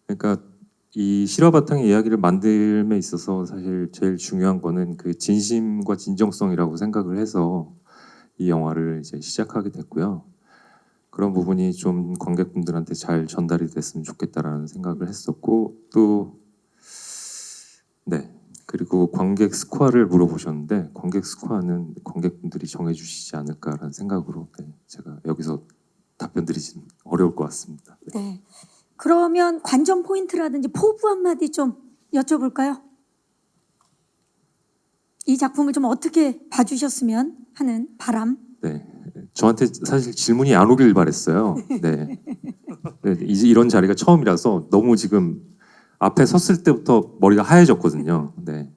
그러니까 이 실화 바탕의 이야기를 만들m에 있어서 사실 제일 중요한 거는 그 진심과 진정성이라고 생각을 해서 이 영화를 이제 시작하게 됐고요. 그런 부분이 좀 관객분들한테 잘 전달이 됐으면 좋겠다라는 생각을 했었고 또 그리고 관객 스코어를 물어보셨는데 관객 스코어는 관객분들이 정해주시지 않을까라는 생각으로 제가 여기서 답변 드리기는 어려울 것 같습니다. 네. 그러면 관전 포인트라든지 포부 한마디 좀 여쭤볼까요? 이 작품을 좀 어떻게 봐주셨으면 하는 바람. 네. 저한테 사실 질문이 안 오길 바랬어요. 네. 네, 이제 이런 자리가 처음이라서 너무 지금 앞에 섰을 때부터 머리가 하얘졌거든요. 네.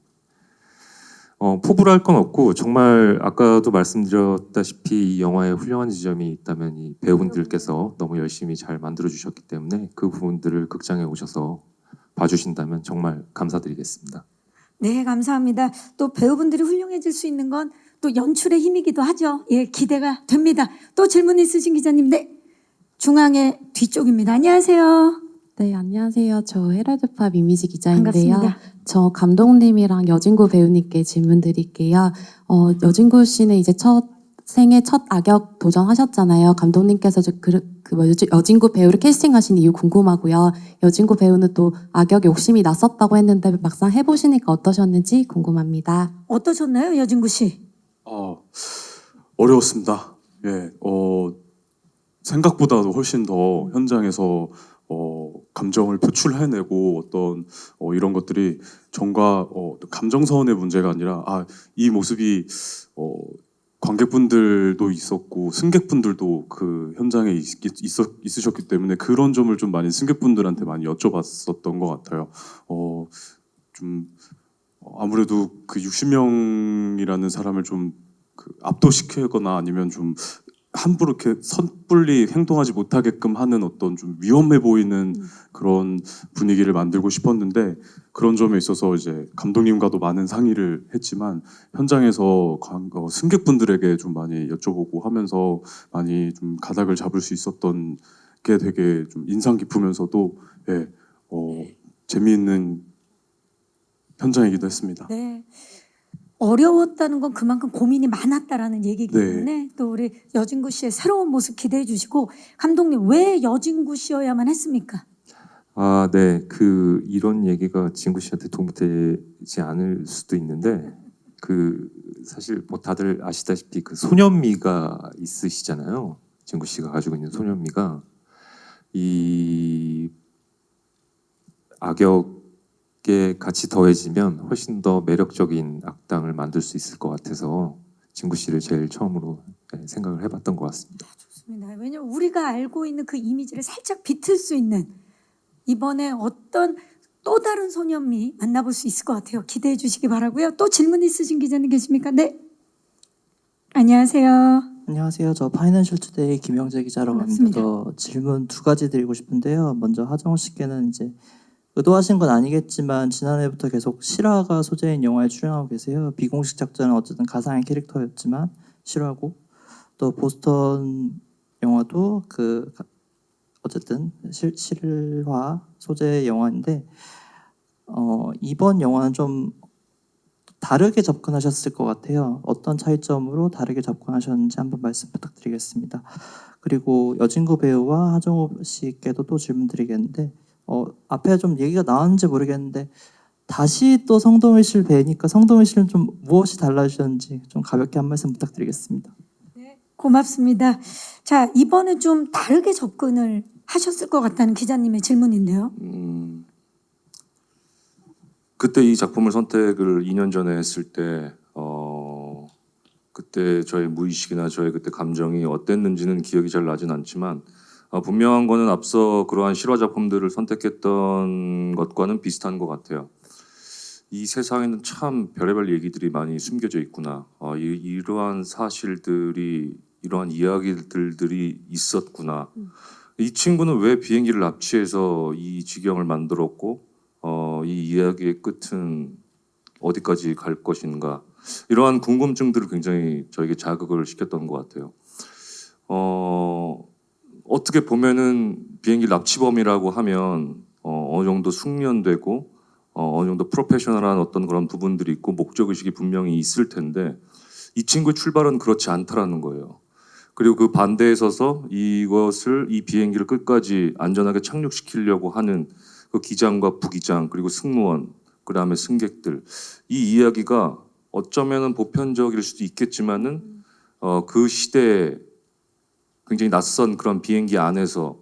포부랄 건 없고 정말 아까도 말씀드렸다시피 이 영화에 훌륭한 지점이 있다면 이 배우분들께서 너무 열심히 잘 만들어 주셨기 때문에 그 부분들을 극장에 오셔서 봐주신다면 정말 감사드리겠습니다. 네, 감사합니다. 또 배우분들이 훌륭해질 수 있는 건 또 연출의 힘이기도 하죠. 예, 기대가 됩니다. 또 질문 있으신 기자님, 네, 중앙의 뒤쪽입니다. 안녕하세요. 네, 안녕하세요. 저 헤럴드팝 이미지 기자인데요. 반갑습니다. 저 감독님이랑 여진구 배우님께 질문 드릴게요. 여진구 씨는 이제 생애 첫 악역 도전하셨잖아요. 감독님께서 여진구 배우를 캐스팅하신 이유 궁금하고요. 여진구 배우는 또 악역 욕심이 났었다고 했는데 막상 해보시니까 어떠셨는지 궁금합니다. 어떠셨나요, 여진구 씨? 어려웠습니다. 예, 생각보다도 훨씬 더 현장에서 감정을 표출해내고 어떤 이런 것들이 전과 감정선의 문제가 아니라 이 모습이 관객분들도 있었고 승객분들도 그 현장에 있으셨기 때문에 그런 점을 좀 많이 승객분들한테 많이 여쭤봤었던 것 같아요. 좀 아무래도 그 60명이라는 사람을 좀 압도시키거나 아니면 좀 함부로 이렇게 섣불리 행동하지 못하게끔 하는 어떤 좀 위험해 보이는 그런 분위기를 만들고 싶었는데 그런 점에 있어서 이제 감독님과도 많은 상의를 했지만 현장에서 승객분들에게 좀 많이 여쭤보고 하면서 많이 좀 가닥을 잡을 수 있었던 게 되게 좀 인상 깊으면서도 재미있는 현장이기도 했습니다. 네. 어려웠다는 건 그만큼 고민이 많았다라는 얘기이기 네. 때문에 또 우리 여진구 씨의 새로운 모습 기대해 주시고 감독님 왜 여진구 씨여야만 했습니까? 네. 이런 얘기가 진구 씨한테 도움이 되지 않을 수도 있는데 사실 뭐 다들 아시다시피 그 소년미가 있으시잖아요. 진구 씨가 가지고 있는 소년미가 이 악역에 같이 더해지면 훨씬 더 매력적인 악당을 만들 수 있을 것 같아서 진구 씨를 제일 처음으로 생각을 해봤던 것 같습니다. 좋습니다. 왜냐면 우리가 알고 있는 그 이미지를 살짝 비틀 수 있는 이번에 어떤 또 다른 소년미 만나볼 수 있을 것 같아요. 기대해 주시기 바라고요. 또 질문 있으신 기자님 계십니까? 네. 안녕하세요. 안녕하세요. 저 파이낸셜 투데이 김영재 기자라고 합니다. 반갑습니다. 저 질문 두 가지 드리고 싶은데요. 먼저 하정우 씨께는 이제 의도하신 건 아니겠지만 지난해부터 계속 실화가 소재인 영화에 출연하고 계세요. 비공식 작전은 어쨌든 가상의 캐릭터였지만 실화고 또 보스턴 영화도 어쨌든 실화 소재의 영화인데 이번 영화는 좀 다르게 접근하셨을 것 같아요. 어떤 차이점으로 다르게 접근하셨는지 한번 말씀 부탁드리겠습니다. 그리고 여진구 배우와 하정우 씨께도 또 질문드리겠는데 앞에 좀 얘기가 나왔는지 모르겠는데 다시 또 성동일 씨를 뵈니까 성동일 씨는 좀 무엇이 달라지셨는지 좀 가볍게 한 말씀 부탁드리겠습니다. 고맙습니다. 자, 이번에 좀 다르게 접근을 하셨을 것 같다는 기자님의 질문인데요. 그때 이 작품을 선택을 2년 전에 했을 때 그때 저의 무의식이나 저의 그때 감정이 어땠는지는 기억이 잘 나진 않지만 분명한 거는 앞서 그러한 실화 작품들을 선택했던 것과는 비슷한 것 같아요. 이 세상에는 참 별의별 얘기들이 많이 숨겨져 있구나. 이러한 사실들이 이러한 이야기들이 있었구나. 이 친구는 왜 비행기를 납치해서 이 지경을 만들었고 이 이야기의 끝은 어디까지 갈 것인가. 이러한 궁금증들을 굉장히 저에게 자극을 시켰던 것 같아요. 어떻게 보면은 비행기 납치범이라고 하면 어느 정도 숙련되고 어느 정도 프로페셔널한 어떤 그런 부분들이 있고 목적의식이 분명히 있을 텐데 이 친구의 출발은 그렇지 않다라는 거예요. 그리고 그 반대에 서서 이 비행기를 끝까지 안전하게 착륙시키려고 하는 그 기장과 부기장 그리고 승무원 그다음에 승객들 이 이야기가 어쩌면은 보편적일 수도 있겠지만은 그 시대에 굉장히 낯선 그런 비행기 안에서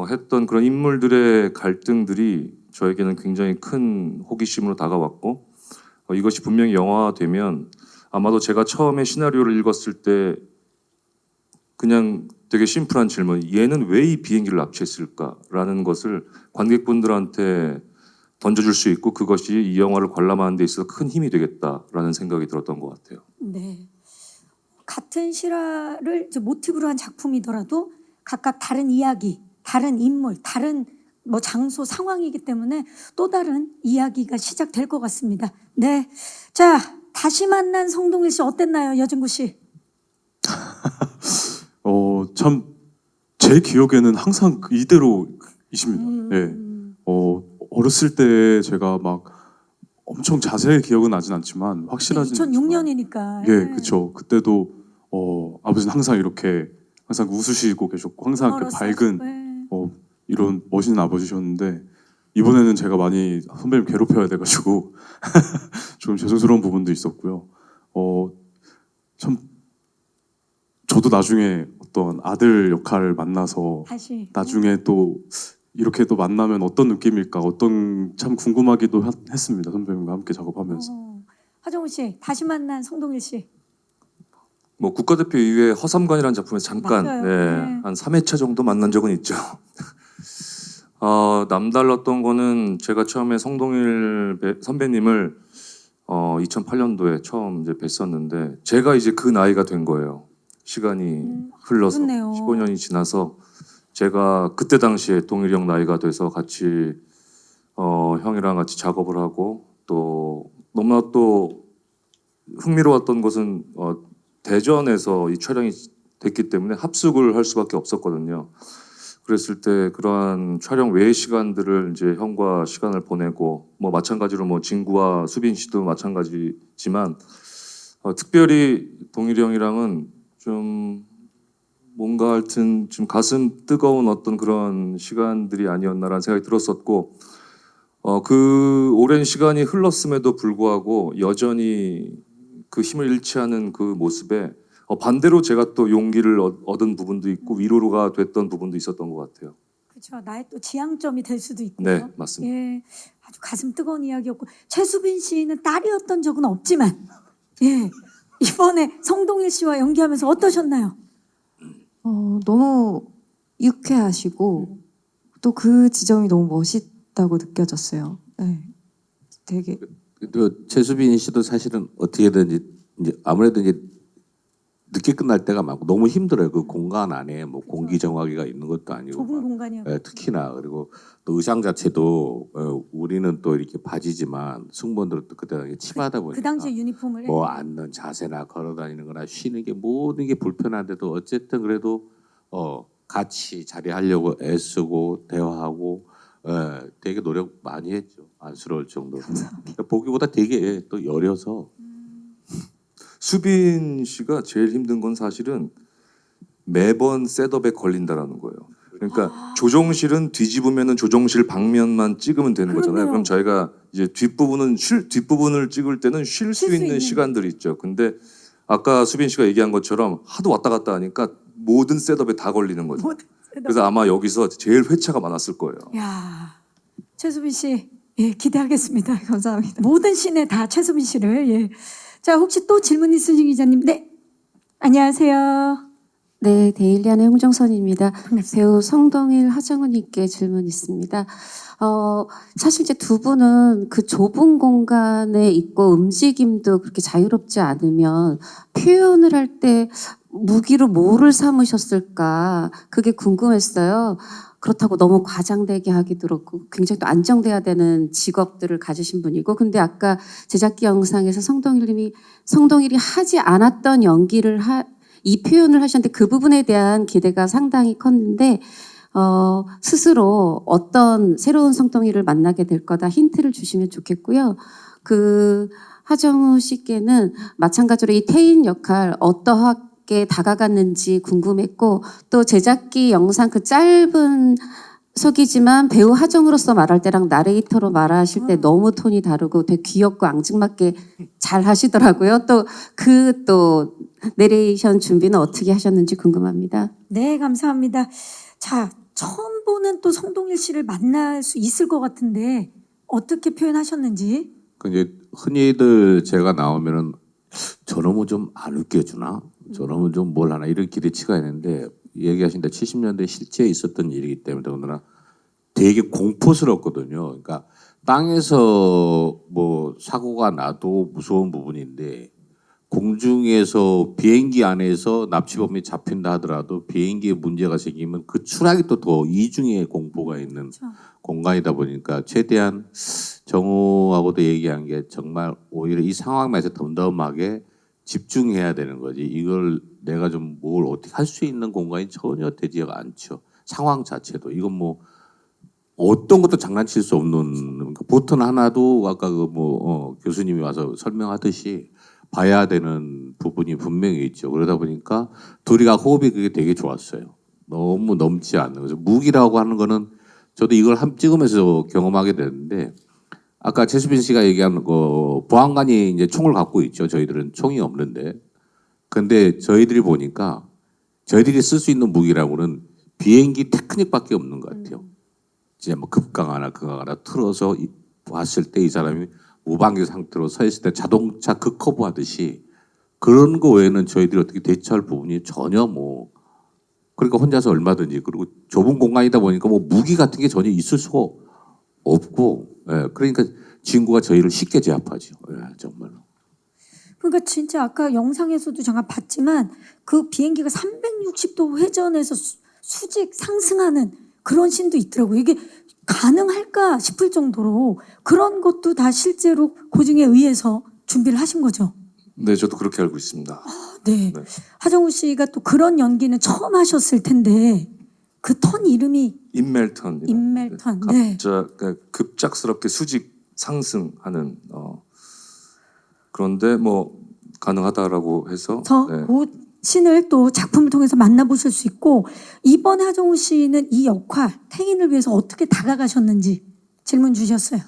했던 그런 인물들의 갈등들이 저에게는 굉장히 큰 호기심으로 다가왔고 이것이 분명히 영화화되면 아마도 제가 처음에 시나리오를 읽었을 때 그냥 되게 심플한 질문, 얘는 왜 이 비행기를 납치했을까라는 것을 관객분들한테 던져줄 수 있고 그것이 이 영화를 관람하는 데 있어서 큰 힘이 되겠다라는 생각이 들었던 것 같아요. 네. 같은 실화를 이제 모티브로 한 작품이더라도 각각 다른 이야기, 다른 인물, 다른 뭐 장소, 상황이기 때문에 또 다른 이야기가 시작될 것 같습니다. 네. 자, 다시 만난 성동일 씨 어땠나요, 여진구 씨? 참 제 기억에는 항상 이대로이십니다. 네. 어렸을 때 제가 막 엄청 자세히 기억은 나진 않지만 확실하진 2006년이니까. 예, 그렇죠. 그때도 아버지는 항상 이렇게 항상 웃으시고 계셨고 항상 이렇게 밝은 이런 멋있는 아버지셨는데 이번에는 제가 많이 선배님 괴롭혀야 돼가지고 좀 죄송스러운 부분도 있었고요. 참 저도 나중에 어떤 아들 역할을 만나서 다시 나중에 또 이렇게 또 만나면 어떤 느낌일까 참 궁금하기도 했습니다. 선배님과 함께 작업하면서. 하정우 씨, 다시 만난 성동일 씨. 뭐 국가대표 이후에 허삼관이라는 작품에서 잠깐 맞아요. 네, 한 3회차 정도 만난 적은 있죠. 남달랐던 거는 제가 처음에 성동일 선배님을 2008년도에 처음 이제 뵀었는데 제가 이제 그 나이가 된 거예요. 시간이 흘러서 그렇네요. 15년이 지나서 제가 그때 당시에 동일이 형 나이가 돼서 같이 형이랑 같이 작업을 하고 또 너무나 또 흥미로웠던 것은 대전에서 이 촬영이 됐기 때문에 합숙을 할 수밖에 없었거든요. 그랬을 때 그러한 촬영 외의 시간들을 이제 형과 시간을 보내고 뭐 마찬가지로 뭐 진구와 수빈 씨도 마찬가지지만 특별히 동일이 형이랑은 좀 뭔가 하여튼 좀 가슴 뜨거운 어떤 그런 시간들이 아니었나라는 생각이 들었었고 그 오랜 시간이 흘렀음에도 불구하고 여전히 그 힘을 잃지 않은 그 모습에 반대로 제가 또 용기를 얻은 부분도 있고 위로가 됐던 부분도 있었던 것 같아요. 그렇죠. 나의 또 지향점이 될 수도 있고요. 네, 맞습니다. 예, 아주 가슴 뜨거운 이야기였고 최수빈 씨는 딸이었던 적은 없지만 예, 이번에 성동일 씨와 연기하면서 어떠셨나요? 너무 유쾌하시고 또 그 지점이 너무 멋있다고 느껴졌어요. 네. 되게 또 최수빈 씨도 사실은 어떻게든지 이제 아무래도 이제 늦게 끝날 때가 많고 너무 힘들어요. 그 공간 안에 뭐 공기 정화기가 있는 것도 아니고 좁은 막, 공간이요. 특히나 그리고 또 의상 자체도 우리는 또 이렇게 바지지만 승무원들은 또 그때 치마다 보니까 그 당시에 유니폼을 뭐 앉는 자세나 걸어다니는거나 쉬는 게 모든 게 불편한데도 어쨌든 그래도 같이 자리하려고 애쓰고 대화하고 되게 노력 많이 했죠. 안쓰러울 정도로. 보기보다 되게 또 여려서. 수빈 씨가 제일 힘든 건 사실은 매번 셋업에 걸린다라는 거예요. 그러니까 조정실은 뒤집으면은 조정실 방면만 찍으면 되는 거잖아요. 그렇네요. 그럼 저희가 이제 뒷부분을 찍을 때는 쉴 수 쉴수 있는 있는. 시간들이 있죠. 근데 아까 수빈 씨가 얘기한 것처럼 하도 왔다 갔다 하니까 모든 셋업에 다 걸리는 거죠. 그래서 아마 여기서 제일 회차가 많았을 거예요. 야, 최수빈 씨, 예, 기대하겠습니다. 감사합니다. 모든 씬에 다 최수빈 씨를. 예. 자, 혹시 또 질문 있으신 기자님? 네, 안녕하세요. 네, 데일리안의 홍정선입니다. 반갑습니다. 배우 성동일, 하정우님께 질문 있습니다. 사실 이제 두 분은 그 좁은 공간에 있고 움직임도 그렇게 자유롭지 않으면 표현을 할 때 무기로 뭐를 삼으셨을까 그게 궁금했어요. 그렇다고 너무 과장되게 하기도 그렇고 굉장히 또 안정돼야 되는 직업들을 가지신 분이고 근데 아까 제작기 영상에서 성동일이 하지 않았던 연기를 이 표현을 하셨는데 그 부분에 대한 기대가 상당히 컸는데 스스로 어떤 새로운 성동일을 만나게 될 거다 힌트를 주시면 좋겠고요. 그 하정우 씨께는 마찬가지로 이 태인 역할 어떠하게 다가갔는지 궁금했고 또 제작기 영상 그 짧은 속이지만 배우 하정우로서 말할 때랑 나레이터로 말하실 때 너무 톤이 다르고 되게 귀엽고 앙증맞게 잘 하시더라고요. 또 내레이션 준비는 어떻게 하셨는지 궁금합니다. 네, 감사합니다. 자, 처음 보는 또 성동일 씨를 만날 수 있을 것 같은데 어떻게 표현하셨는지? 그 이제 흔히들 제가 나오면은 저놈은 좀 안 웃겨주나? 저놈은 좀 뭘 하나? 이런 기대치가 있는데 얘기하신다 70년대 실제 있었던 일이기 때문에 더군다나 되게 공포스럽거든요. 그러니까 땅에서 뭐 사고가 나도 무서운 부분인데 공중에서 비행기 안에서 납치범이 잡힌다 하더라도 비행기에 문제가 생기면 그 추락이 또 더 이중의 공포가 있는 공간이다 보니까 최대한 정우하고도 얘기한 게 정말 오히려 이 상황에서 덤덤하게 집중해야 되는 거지. 이걸 내가 좀 뭘 어떻게 할 수 있는 공간이 전혀 되지가 않죠. 상황 자체도 이건 뭐 어떤 것도 장난칠 수 없는 버튼 하나도 아까 그 뭐 교수님이 와서 설명하듯이 봐야 되는 부분이 분명히 있죠. 그러다 보니까 둘이가 호흡이 그게 되게 좋았어요. 너무 넘지 않는 거죠. 무기라고 하는 거는 저도 이걸 찍으면서 경험하게 되는데 아까 최수빈 씨가 얘기한 거 보안관이 이제 총을 갖고 있죠. 저희들은 총이 없는데. 근데 저희들이 보니까 저희들이 쓸 수 있는 무기라고는 비행기 테크닉밖에 없는 것 같아요. 진짜 뭐 급강하나 그강하나 틀어서 봤을 때 이 사람이 무방비 상태로 서 있을 때 자동차 극커브 하듯이 그런 거 외에는 저희들이 어떻게 대처할 부분이 전혀 뭐 그러니까 혼자서 얼마든지 그리고 좁은 공간이다 보니까 뭐 무기 같은 게 전혀 있을 수가 없고 그러니까 친구가 저희를 쉽게 제압하죠. 정말로. 그러니까 진짜 아까 영상에서도 잠깐 봤지만 그 비행기가 360도 회전해서 수직 상승하는 그런 씬도 있더라고요. 이게 가능할까 싶을 정도로 그런 것도 다 실제로 고증에 의해서 준비를 하신 거죠. 네, 저도 그렇게 알고 있습니다. 네. 네. 하정우 씨가 또 그런 연기는 처음 하셨을 텐데 그 턴 이름이 인멜턴. 인멜턴. 네. 그러니까 급작스럽게 수직 상승하는 그런데 뭐 가능하다라고 해서 네. 그 신을 또 작품을 통해서 만나보실 수 있고 이번에 하정우 씨는 이 역할 태인을 위해서 어떻게 다가가셨는지 질문 주셨어요.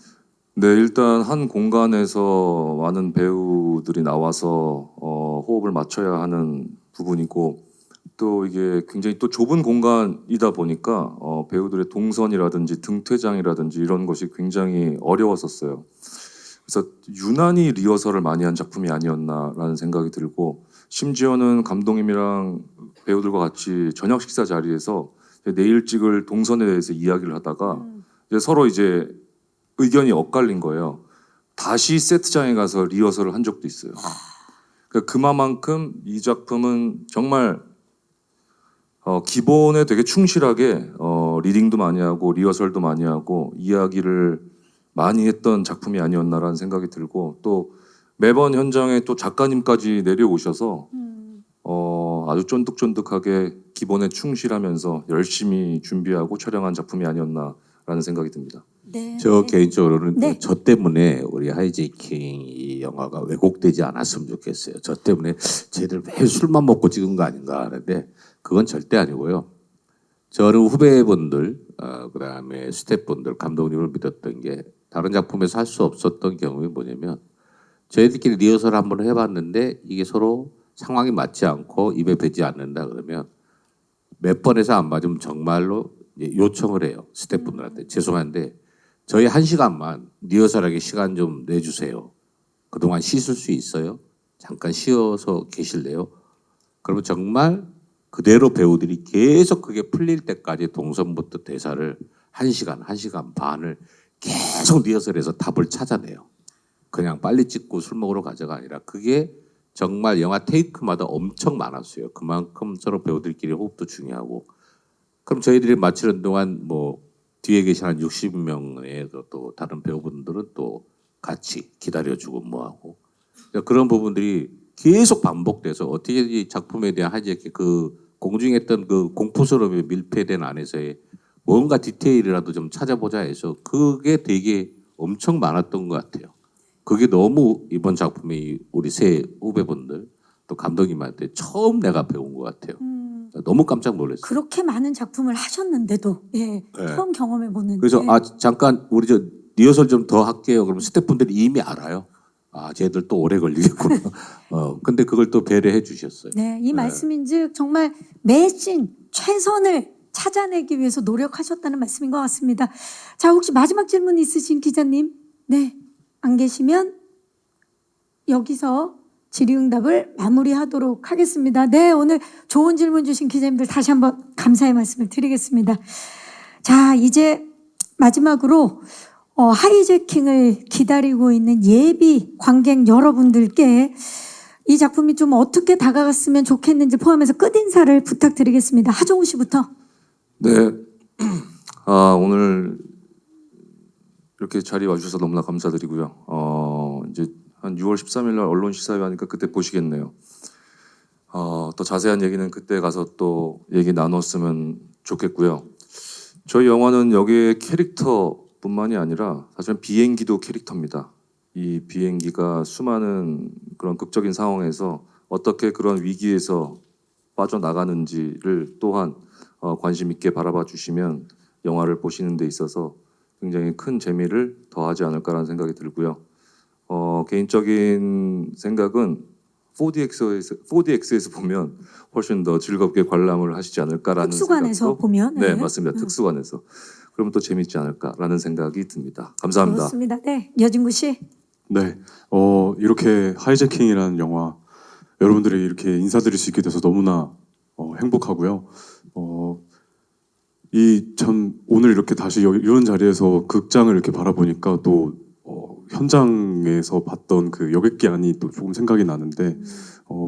네, 일단 한 공간에서 많은 배우들이 나와서 호흡을 맞춰야 하는 부분이고 또 이게 굉장히 또 좁은 공간이다 보니까 배우들의 동선이라든지 등퇴장이라든지 이런 것이 굉장히 어려웠었어요. 그래서 유난히 리허설을 많이 한 작품이 아니었나라는 생각이 들고 심지어는 감독님이랑 배우들과 같이 저녁 식사 자리에서 내일 찍을 동선에 대해서 이야기를 하다가 이제 서로 이제 의견이 엇갈린 거예요. 다시 세트장에 가서 리허설을 한 적도 있어요. 그러니까 그만큼 이 작품은 정말 기본에 되게 충실하게 리딩도 많이 하고 리허설도 많이 하고 이야기를 많이 했던 작품이 아니었나라는 생각이 들고 또 매번 현장에 또 작가님까지 내려오셔서 아주 쫀득쫀득하게 기본에 충실하면서 열심히 준비하고 촬영한 작품이 아니었나라는 생각이 듭니다. 네. 저 개인적으로는 네. 저 때문에 우리 하이제이킹 이 영화가 왜곡되지 않았으면 좋겠어요. 저 때문에 쟤들 매일 술만 먹고 찍은 거 아닌가 하는데 그건 절대 아니고요. 저는 후배분들, 그다음에 스태프분들, 감독님을 믿었던 게 다른 작품에서 할 수 없었던 경험이 뭐냐면 저희들끼리 리허설 한번 해봤는데 이게 서로 상황이 맞지 않고 입에 배지 않는다 그러면 몇 번에서 안 맞으면 정말로 요청을 해요. 스태프분들한테. 죄송한데 저희 1시간만 리허설하게 시간 좀 내주세요. 그동안 씻을 수 있어요? 잠깐 쉬어서 계실래요? 그러면 정말 그대로 배우들이 계속 그게 풀릴 때까지 동선부터 대사를 1시간 반을 계속 리허설해서 답을 찾아내요. 그냥 빨리 찍고 술 먹으러 가자가 아니라 그게 정말 영화 테이크마다 엄청 많았어요. 그만큼 서로 배우들끼리 호흡도 중요하고. 그럼 저희들이 마치는 동안 뭐 뒤에 계신 한 60명의 또 다른 배우분들은 또 같이 기다려주고 뭐하고 그런 부분들이 계속 반복돼서 어떻게 이 작품에 대한 하이제킹 그 공중했던 그 공포스러움에 밀폐된 안에서의 뭔가 디테일이라도 좀 찾아보자 해서 그게 되게 엄청 많았던 것 같아요. 그게 너무 이번 작품이 우리 새 후배분들 또 감독님한테 처음 내가 배운 것 같아요. 너무 깜짝 놀랐어요. 그렇게 많은 작품을 하셨는데도 처음 경험해보는. 그래서 잠깐 우리 저 리허설 좀 더 할게요. 그러면 스태프분들이 이미 알아요. 쟤들 또 오래 걸리겠구나. 근데 그걸 또 배려해 주셨어요. 네, 이 말씀인즉 정말 매씬 최선을 찾아내기 위해서 노력하셨다는 말씀인 것 같습니다. 자, 혹시 마지막 질문 있으신 기자님? 네, 안 계시면 여기서 질의응답을 마무리하도록 하겠습니다. 네, 오늘 좋은 질문 주신 기자님들 다시 한번 감사의 말씀을 드리겠습니다. 자, 이제 마지막으로 하이제킹을 기다리고 있는 예비 관객 여러분들께 이 작품이 좀 어떻게 다가갔으면 좋겠는지 포함해서 끝인사를 부탁드리겠습니다. 하정우 씨부터. 네, 오늘 이렇게 자리 와주셔서 너무나 감사드리고요. 이제 한 6월 13일 날 언론 시사회 하니까 그때 보시겠네요. 더 자세한 얘기는 그때 가서 또 얘기 나눴으면 좋겠고요. 저희 영화는 여기에 캐릭터뿐만이 아니라 사실은 비행기도 캐릭터입니다. 이 비행기가 수많은 그런 극적인 상황에서 어떻게 그런 위기에서 빠져나가는지를 또한 관심 있게 바라봐 주시면 영화를 보시는 데 있어서 굉장히 큰 재미를 더하지 않을까라는 생각이 들고요. 개인적인 생각은 4DX에서 보면 훨씬 더 즐겁게 관람을 하시지 않을까라는 특수관에서 생각도 보면 네, 맞습니다. 특수관에서 그러면 또 재밌지 않을까라는 생각이 듭니다. 감사합니다. 좋습니다. 네, 여진구 씨. 네, 이렇게 하이제킹이라는 영화 여러분들이 이렇게 인사드릴 수 있게 돼서 너무나 행복하고요. 이 참 오늘 이렇게 다시 이런 자리에서 극장을 이렇게 바라보니까 또 현장에서 봤던 그 여객기 안이 또 조금 생각이 나는데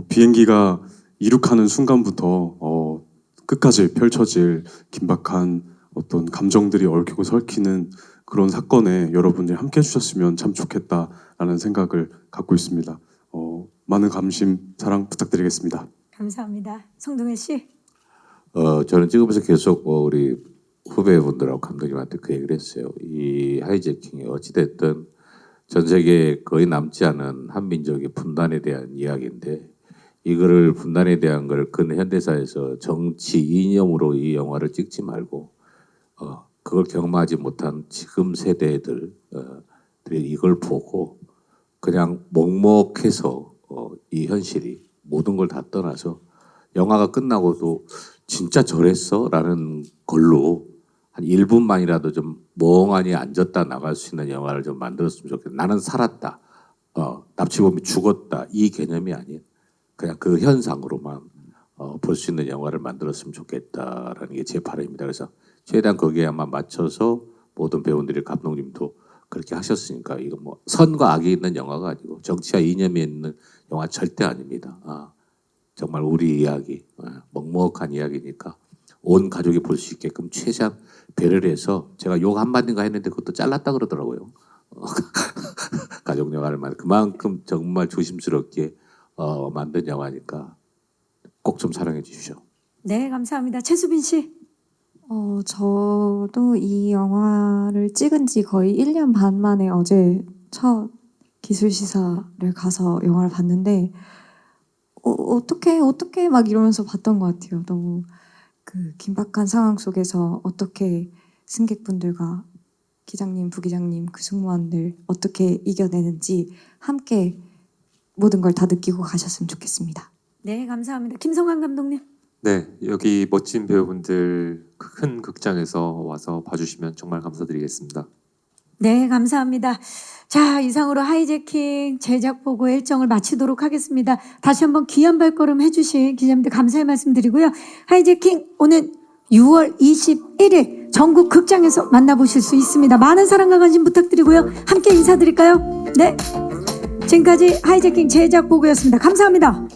비행기가 이륙하는 순간부터 끝까지 펼쳐질 긴박한 어떤 감정들이 얽히고 설키는 그런 사건에 여러분들이 함께 해주셨으면 참 좋겠다라는 생각을 갖고 있습니다. 많은 관심, 사랑 부탁드리겠습니다. 감사합니다. 성동일 씨. 저는 찍으면서 계속 우리 후배분들하고 감독님한테 그 얘기를 했어요. 이 하이제킹이 어찌됐든 전 세계에 거의 남지 않은 한민족의 분단에 대한 이야기인데 이거를 분단에 대한 걸 근현대사에서 정치 이념으로 이 영화를 찍지 말고 그걸 경험하지 못한 지금 세대들이 이걸 보고 그냥 먹먹해서 이 현실이 모든 걸 다 떠나서 영화가 끝나고도 진짜 저랬어? 라는 걸로 한 1분만이라도 좀 멍하니 앉았다 나갈 수 있는 영화를 좀 만들었으면 좋겠다. 나는 살았다. 납치범이 죽었다. 이 개념이 아닌 그냥 그 현상으로만 볼 수 있는 영화를 만들었으면 좋겠다라는 게 제 바람입니다. 그래서 최대한 거기에만 맞춰서 모든 배우들이 감독님도 그렇게 하셨으니까 이거 뭐 선과 악이 있는 영화가 아니고 정치와 이념이 있는 영화 절대 아닙니다. 정말 우리 이야기, 먹먹한 이야기니까 온 가족이 볼 수 있게끔 최대한 배려를 해서 제가 욕 한마디인가 했는데 그것도 잘랐다 그러더라고요. 가족 영화를 그만큼 정말 조심스럽게 만든 영화니까 꼭 좀 사랑해 주십시오. 네, 감사합니다. 최수빈 씨. 저도 이 영화를 찍은 지 거의 1년 반 만에 어제 첫 기술 시사를 가서 영화를 봤는데 어떻게 막 이러면서 봤던 것 같아요. 너무 그 긴박한 상황 속에서 어떻게 승객분들과 기장님, 부기장님, 그 승무원들 어떻게 이겨내는지 함께 모든 걸 다 느끼고 가셨으면 좋겠습니다. 네, 감사합니다. 김성환 감독님. 네, 여기 멋진 배우분들 큰 극장에서 와서 봐주시면 정말 감사드리겠습니다. 네, 감사합니다. 자, 이상으로 하이제킹 제작 보고 일정을 마치도록 하겠습니다. 다시 한번 귀한 발걸음 해주신 기자님들 감사의 말씀드리고요. 하이제킹 오늘 6월 21일 전국 극장에서 만나보실 수 있습니다. 많은 사랑과 관심 부탁드리고요. 함께 인사드릴까요? 네, 지금까지 하이제킹 제작 보고였습니다. 감사합니다.